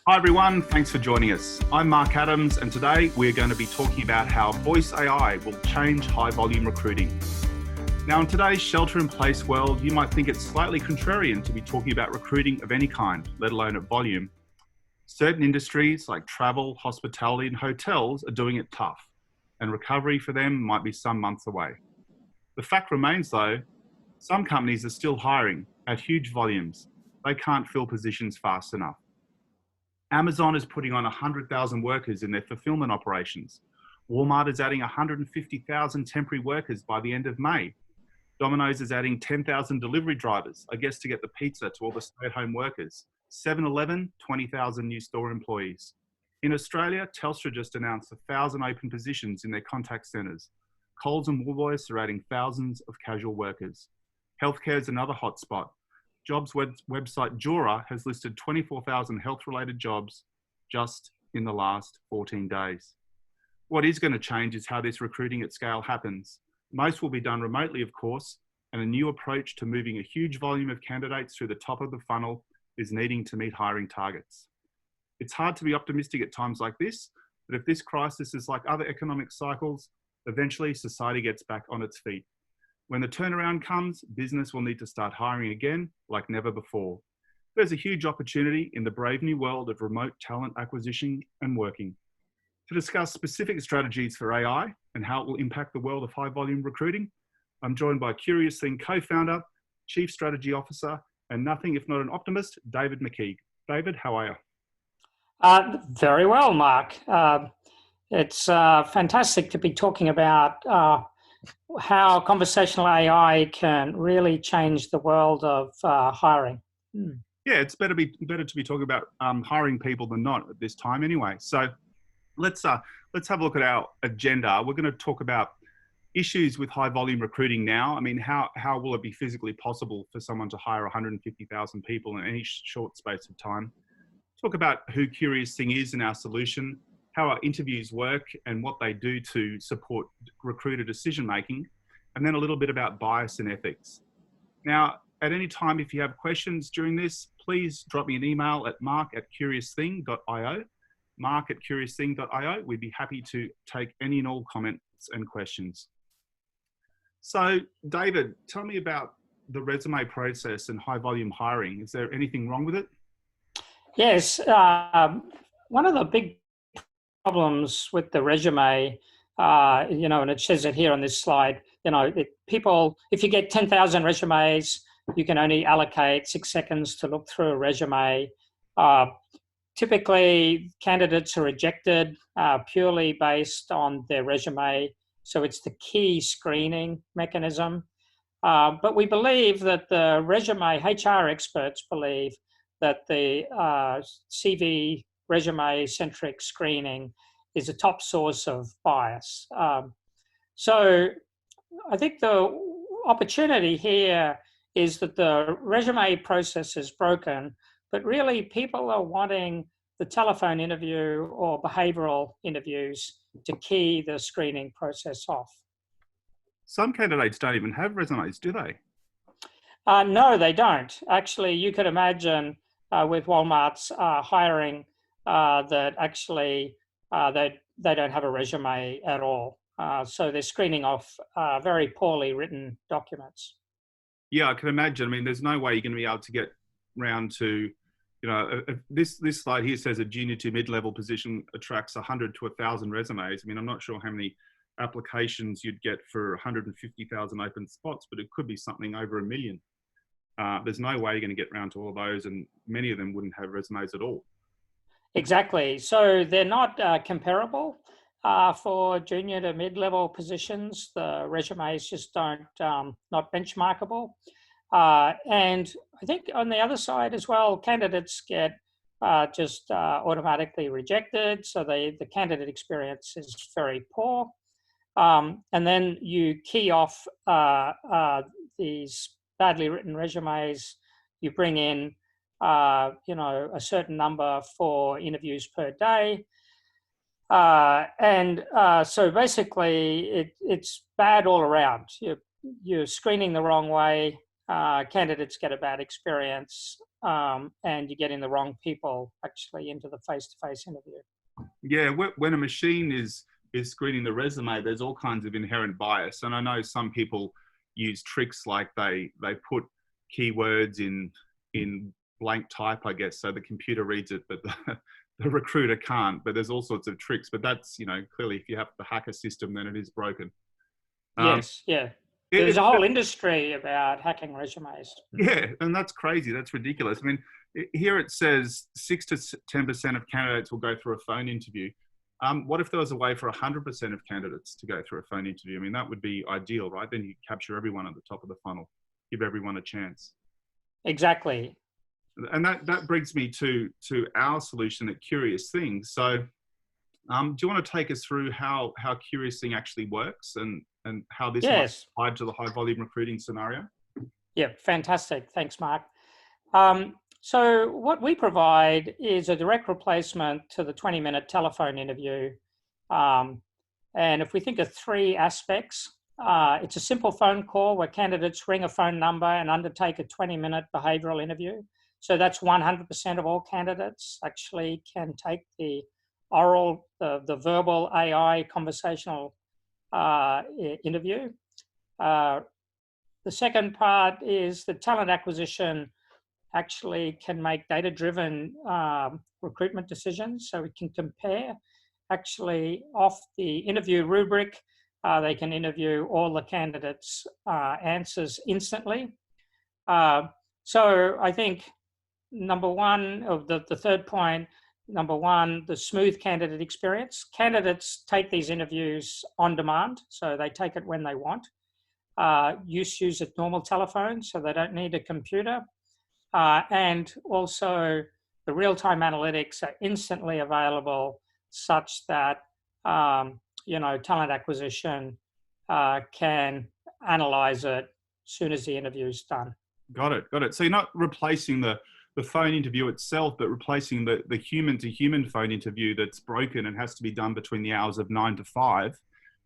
Hi everyone, thanks for joining us. I'm Mark Adams and today we're going to be talking about how voice AI will change high volume recruiting. Now in today's shelter in place world, you might think it's slightly contrarian to be talking about recruiting of any kind, let alone at volume. Certain industries like travel, hospitality and hotels are doing it tough, and recovery for them might be some months away. The fact remains though, some companies are still hiring at huge volumes. They can't fill positions fast enough. Amazon is putting on 100,000 workers in their fulfillment operations. Walmart is adding 150,000 temporary workers by the end of May. Domino's is adding 10,000 delivery drivers, I guess to get the pizza to all the stay-at-home workers. 7-Eleven, 20,000 new store employees. In Australia, Telstra just announced 1,000 open positions in their contact centres. Coles and Woolworths are adding thousands of casual workers. Healthcare is another hotspot. Jobs website Jura has listed 24,000 health-related jobs just in the last 14 days. What is going to change is how this recruiting at scale happens. Most will be done remotely, of course, and a new approach to moving a huge volume of candidates through the top of the funnel is needing to meet hiring targets. It's hard to be optimistic at times like this, but if this crisis is like other economic cycles, eventually society gets back on its feet. When the turnaround comes, business will need to start hiring again like never before. There's a huge opportunity in the brave new world of remote talent acquisition and working. To discuss specific strategies for AI and how it will impact the world of high volume recruiting, I'm joined by Curious Thing co-founder, Chief Strategy Officer, and nothing if not an optimist, David McKeague. David, how are you? Very well, Mark. It's fantastic to be talking about how conversational AI can really change the world of hiring. Yeah, it's better to be talking about hiring people than not at this time anyway. So let's have a look at our agenda. We're going to talk about issues with high volume recruiting now. I mean, how will it be physically possible for someone to hire 150,000 people in any short space of time? Talk about who Curious Thing is in our solution, how our interviews work and what they do to support recruiter decision making, and then a little bit about bias and ethics. Now, at any time, if you have questions during this, please drop me an email at mark@curiousthing.io, mark@curiousthing.io. We'd be happy to take any and all comments and questions. So, David, tell me about the resume process and high volume hiring. Is there anything wrong with it? Yes, one of the big problems with the resume, and it says it here on this slide, if you get 10,000 resumes, you can only allocate 6 seconds to look through a resume. Typically, candidates are rejected purely based on their resume, so it's the key screening mechanism. But we believe that the HR experts believe that the CV resume-centric screening is a top source of bias. So I think the opportunity here is that the resume process is broken, but really people are wanting the telephone interview or behavioural interviews to key the screening process off. Some candidates don't even have resumes, do they? No, they don't. Actually, you could imagine with Walmart's hiring that actually they don't have a resume at all. So they're screening off very poorly written documents. Yeah, I can imagine. I mean, there's no way you're going to be able to get round to, this slide here says a junior to mid-level position attracts 100 to 1,000 resumes. I mean, I'm not sure how many applications you'd get for 150,000 open spots, but it could be something over 1 million. There's no way you're going to get round to all of those, and many of them wouldn't have resumes at all. Exactly. So they're not comparable for junior to mid-level positions. The resumes just don't not benchmarkable. And I think on the other side as well, candidates get just automatically rejected. So the candidate experience is very poor. And then you key off these badly written resumes. You bring in a certain number for interviews per day. So basically it's bad all around. You're screening the wrong way. Candidates get a bad experience. and you're getting the wrong people actually into the face-to-face interview. Yeah, when a machine is screening the resume, there's all kinds of inherent bias, and I know some people use tricks like they put keywords in blank type, I guess, so the computer reads it, but the recruiter can't. But there's all sorts of tricks. But that's, clearly if you have to hack a system, then it is broken. Yes, yeah. There's a whole industry about hacking resumes. Yeah, and that's crazy. That's ridiculous. I mean, here it says 6 to 10% of candidates will go through a phone interview. What if there was a way for 100% of candidates to go through a phone interview? I mean, that would be ideal, right? Then you capture everyone at the top of the funnel, give everyone a chance. Exactly. And that brings me to our solution at Curious Things. So do you want to take us through how Curious Thing actually works and how this might apply to the high volume recruiting scenario? Yeah, fantastic. Thanks, Mark. So what we provide is a direct replacement to the 20-minute telephone interview. And if we think of three aspects, it's a simple phone call where candidates ring a phone number and undertake a 20-minute behavioral interview. So that's 100% of all candidates actually can take the oral, the verbal AI conversational interview. The second part is the talent acquisition actually can make data-driven recruitment decisions. So we can compare actually off the interview rubric. They can interview all the candidates' answers instantly. So I think number one, of the third point, number one, the smooth candidate experience. Candidates take these interviews on demand, so they take it when they want. Use a normal telephone, so they don't need a computer. And also the real-time analytics are instantly available such that, talent acquisition can analyze it as soon as the interview is done. Got it. So you're not replacing the phone interview itself, but replacing the human-to-human phone interview that's broken and has to be done between the hours of 9 to 5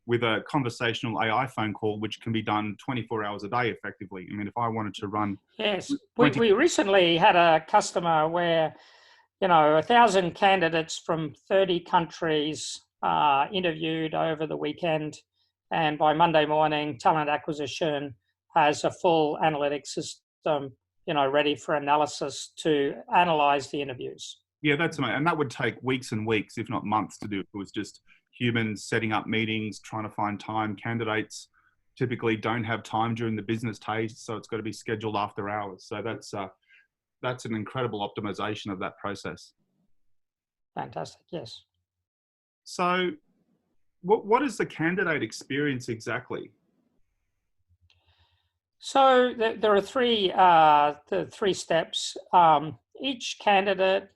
with a conversational AI phone call, which can be done 24 hours a day effectively. I mean, if I wanted to run... Yes, we recently had a customer where, 1,000 candidates from 30 countries interviewed over the weekend. And by Monday morning, talent acquisition has a full analytics system ready for analysis to analyze the interviews. Yeah, that's amazing. And that would take weeks and weeks, if not months, to do. If it was just humans setting up meetings, trying to find time. Candidates typically don't have time during the business days, so it's got to be scheduled after hours. So that's an incredible optimization of that process. Fantastic, yes. So what is the candidate experience exactly? So there are three steps. Each candidate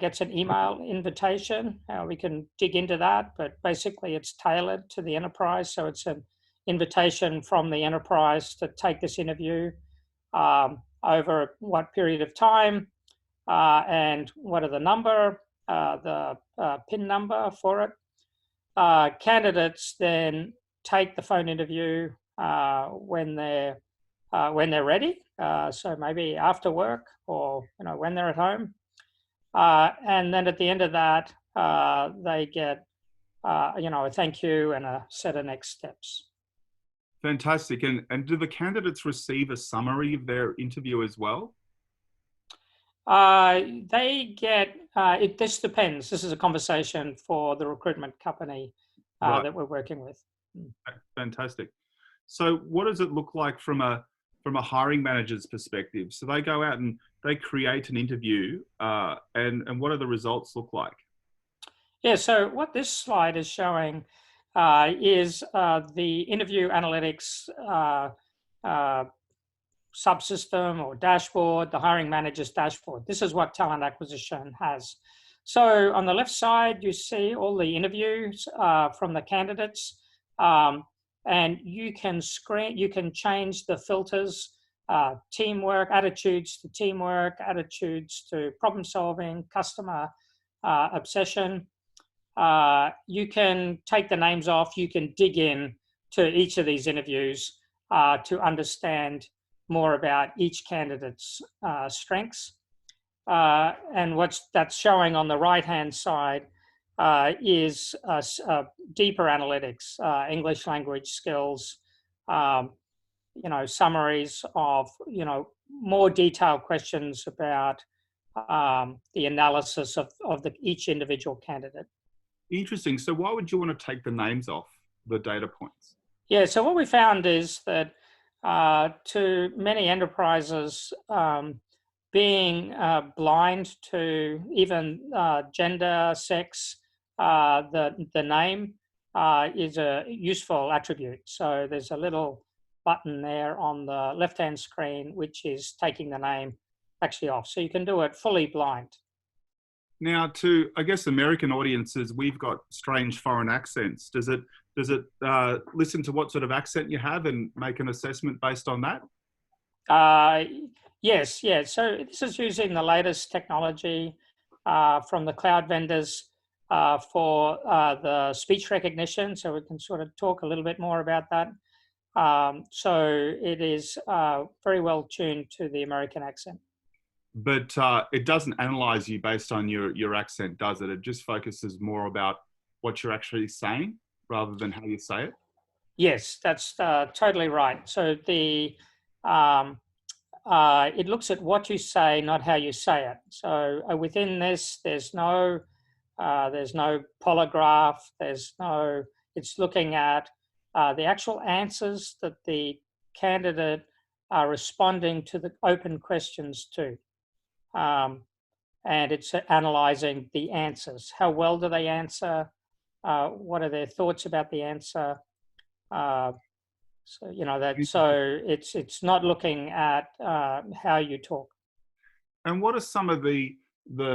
gets an email invitation. We can dig into that, but basically it's tailored to the enterprise. So it's an invitation from the enterprise to take this interview over what period of time and what are the number, the PIN number for it. Candidates then take the phone interview when they're ready, so maybe after work or when they're at home, and then at the end of that they get a thank you and a set of next steps. Fantastic. And do the candidates receive a summary of their interview as well? They get this depends. This is a conversation for the recruitment company right. that we're working with. Fantastic. So what does it look like from a hiring manager's perspective? So they go out and they create an interview, and what do the results look like? Yeah, so what this slide is showing is the interview analytics subsystem or dashboard, the hiring manager's dashboard. This is what talent acquisition has. So on the left side, you see all the interviews from the candidates. And you can change the filters, teamwork, attitudes to teamwork, attitudes to problem solving, customer obsession. You can take the names off. You can dig in to each of these interviews to understand more about each candidate's strengths. And that's showing on the right-hand side is deeper analytics, English language skills, summaries of, more detailed questions about the analysis of each individual candidate. Interesting. So why would you want to take the names off the data points? Yeah, so what we found is that to many enterprises, being blind to even gender, sex, the name is a useful attribute. So there's a little button there on the left-hand screen, which is taking the name actually off. So you can do it fully blind. Now, to, I guess, American audiences, we've got strange foreign accents. Does it listen to what sort of accent you have and make an assessment based on that? Yes, yeah. So this is using the latest technology from the cloud vendors for the speech recognition. So we can sort of talk a little bit more about that. So it is very well tuned to the American accent. But it doesn't analyze you based on your accent, does it? It just focuses more about what you're actually saying rather than how you say it? Yes, that's totally right. So the it looks at what you say, not how you say it. So within this, there's no polygraph. It's looking at the actual answers that the candidate are responding to the open questions to. And it's analyzing the answers. How well do they answer? What are their thoughts about the answer? So it's not looking at how you talk. And what are some of the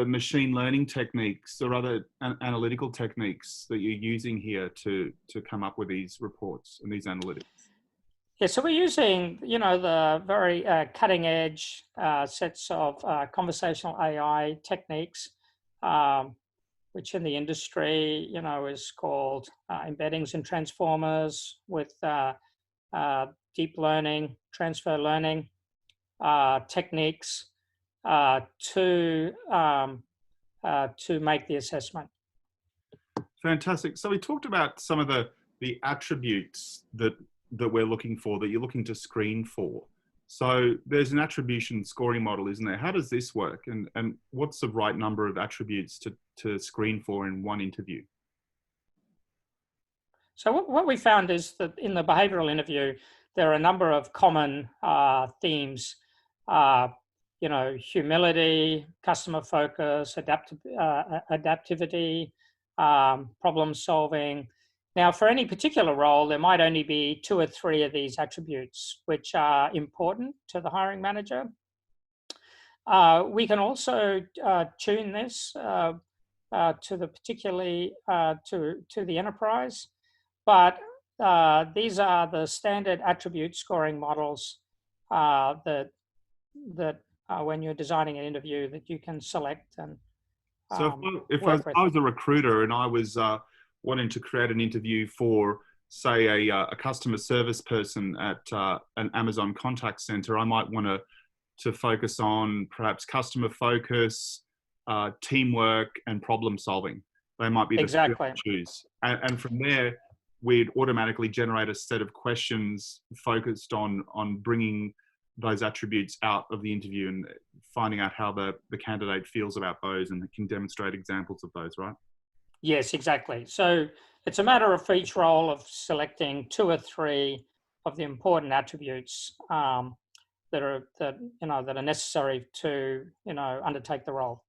machine learning techniques or other analytical techniques that you're using here to come up with these reports and these analytics? Yeah, so we're using, the very cutting edge sets of conversational AI techniques, which in the industry, is called embeddings and transformers with deep learning, transfer learning techniques to make the assessment. Fantastic. So we talked about some of the attributes that we're looking for, that you're looking to screen for. So there's an attribution scoring model, isn't there? How does this work? And what's the right number of attributes to screen for in one interview? So what we found is that in the behavioral interview, there are a number of common themes, humility, customer focus, adaptivity, problem solving. Now, for any particular role, there might only be 2 or 3 of these attributes, which are important to the hiring manager. We can also tune this to the particularly to the enterprise, but these are the standard attribute scoring models that when you're designing an interview that you can select and. So if I was a recruiter and I was wanting to create an interview for, say, a customer service person at an Amazon contact center, I might want to focus on perhaps customer focus, teamwork, and problem solving. They might be the exactly. choose. And from there, we'd automatically generate a set of questions focused on bringing those attributes out of the interview and finding out how the candidate feels about those, and can demonstrate examples of those, right? Yes, exactly. So it's a matter of for each role of selecting 2 or 3 of the important attributes that are necessary to undertake the role.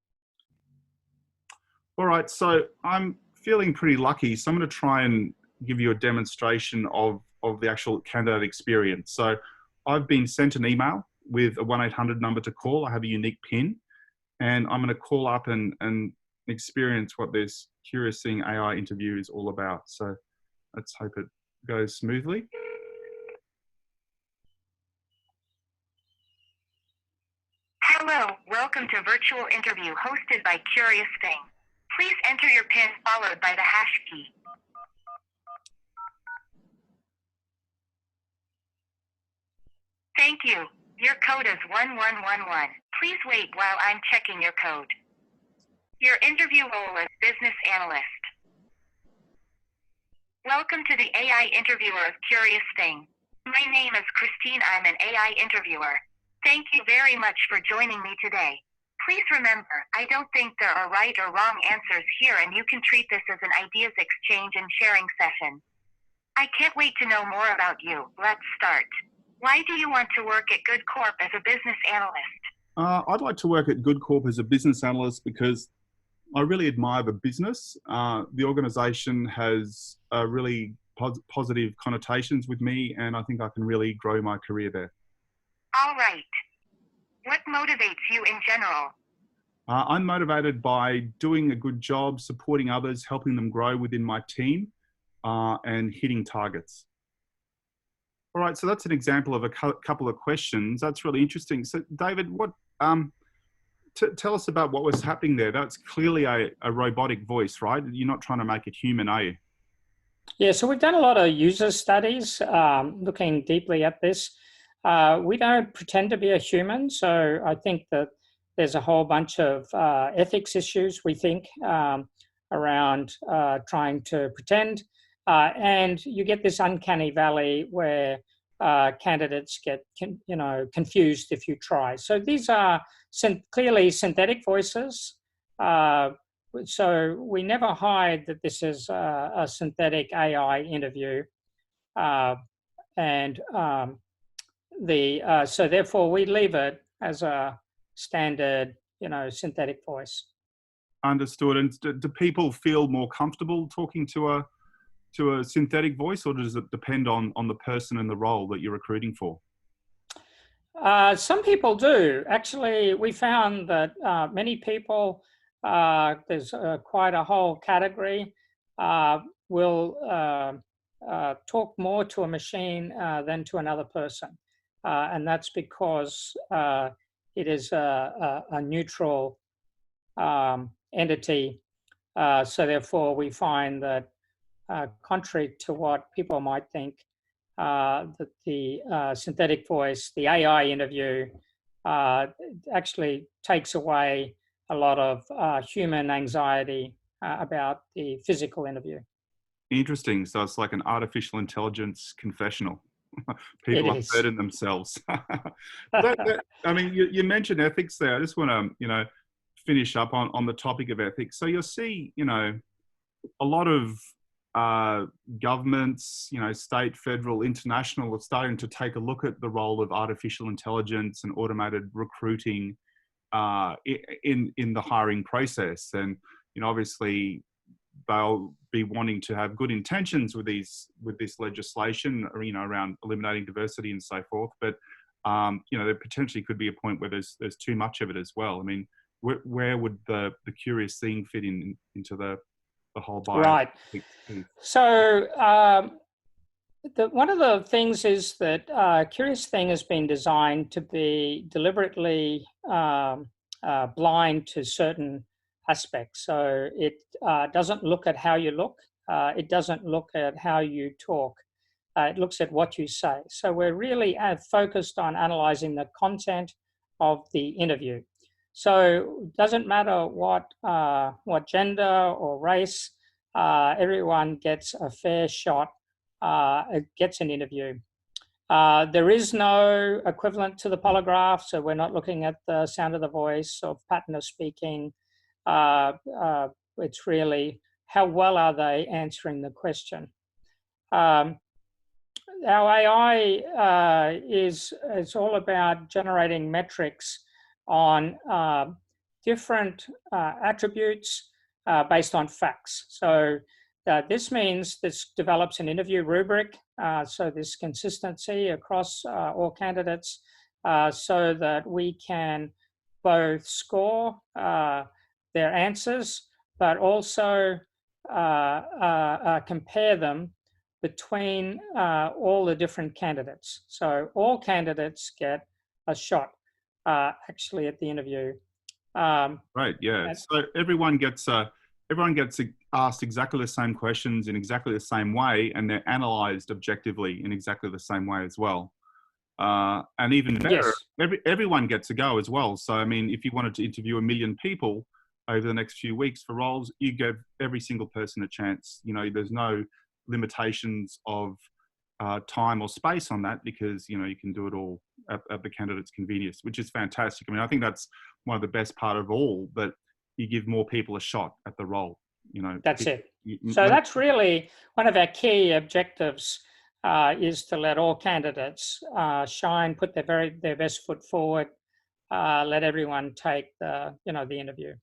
All right, so I'm feeling pretty lucky. So I'm going to try and give you a demonstration of the actual candidate experience. So I've been sent an email with a 1-800 number to call. I have a unique PIN, and I'm going to call up and experience what this Curious Seeing AI interview is all about. So let's hope it goes smoothly. Hello, welcome to virtual interview hosted by Curious Thing. Please enter your PIN followed by the hash key. Thank you. Your code is 1111. Please wait while I'm checking your code. Your interview role is business analyst. Welcome to the AI interviewer of Curious Thing. My name is Christine. I'm an AI interviewer. Thank you very much for joining me today. Please remember, I don't think there are right or wrong answers here, and you can treat this as an ideas exchange and sharing session. I can't wait to know more about you. Let's start. Why do you want to work at Good Corp as a business analyst? I'd like to work at Good Corp as a business analyst because I really admire the business. The organisation has really positive connotations with me, and I think I can really grow my career there. All right. What motivates you in general? I'm motivated by doing a good job, supporting others, helping them grow within my team, and hitting targets. All right, so that's an example of a couple of questions. That's really interesting. So, David, what tell us about what was happening there. That's clearly a robotic voice, right? You're not trying to make it human, are you? Yeah, so we've done a lot of user studies looking deeply at this. We don't pretend to be a human, so I think that there's a whole bunch of ethics issues, we think, around trying to pretend. And you get this uncanny valley where candidates get confused if you try. So these are clearly synthetic voices. So we never hide that this is a synthetic AI interview. So therefore we leave it as a standard, synthetic voice. Understood. And do people feel more comfortable talking to a synthetic voice, or does it depend on the person and the role that you're recruiting for? Some people do. Actually, we found that many people, there's quite a whole category, will talk more to a machine than to another person. And that's because it is a neutral entity. So therefore, we find that contrary to what people might think, that the synthetic voice, the AI interview, actually takes away a lot of human anxiety about the physical interview. Interesting. So it's like an artificial intelligence confessional. People are hurting themselves. I mean, you mentioned ethics there. I just want to, finish up on the topic of ethics. So you'll see, a lot of governments, state, federal, international, are starting to take a look at the role of artificial intelligence and automated recruiting in the hiring process. And obviously they'll be wanting to have good intentions with this legislation, around eliminating diversity and so forth. But there potentially could be a point where there's too much of it as well. I mean, where would the curious thing fit into the whole bio? Right. So one of the things is that Curious Thing has been designed to be deliberately blind to certain aspects. So it doesn't look at how you look. It doesn't look at how you talk. It looks at what you say. So we're really focused on analyzing the content of the interview. So it doesn't matter what gender or race, everyone gets a fair shot, gets an interview. There is no equivalent to the polygraph, so we're not looking at the sound of the voice or pattern of speaking. It's really how well are they answering the question. Our AI is all about generating metrics on different attributes based on facts. So this means this develops an interview rubric, so this consistency across all candidates, so that we can both score their answers, but also compare them between all the different candidates. So all candidates get a shot actually at the interview. Right. Yeah. So everyone gets asked exactly the same questions in exactly the same way, and they're analysed objectively in exactly the same way as well. And even better, Yes. everyone gets a go as well. So, I mean, if you wanted to interview 1 million people over the next few weeks for roles, you give every single person a chance. You know, there's no limitations of time or space on that, because, you know, you can do it all at the candidate's convenience, which is fantastic. I mean, I think that's one of the best part of all, that you give more people a shot at the role. You know, That's it. So that's really one of our key objectives, is to let all candidates shine, put their best foot forward, let everyone take the interview.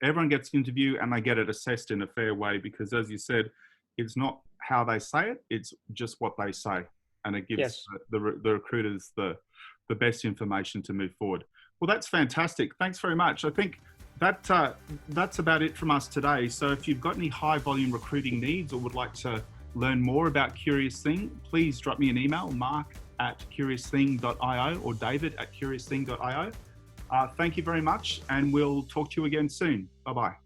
Everyone gets an interview and they get it assessed in a fair way, because, as you said, it's not how they say it, it's just what they say. And it gives Yes. the recruiters the best information to move forward. Well, that's fantastic. Thanks very much. I think that's about it from us today. So if you've got any high volume recruiting needs or would like to learn more about Curious Thing, please drop me an email, mark@curiousthing.io or david@curiousthing.io. Thank you very much, and we'll talk to you again soon. Bye-bye.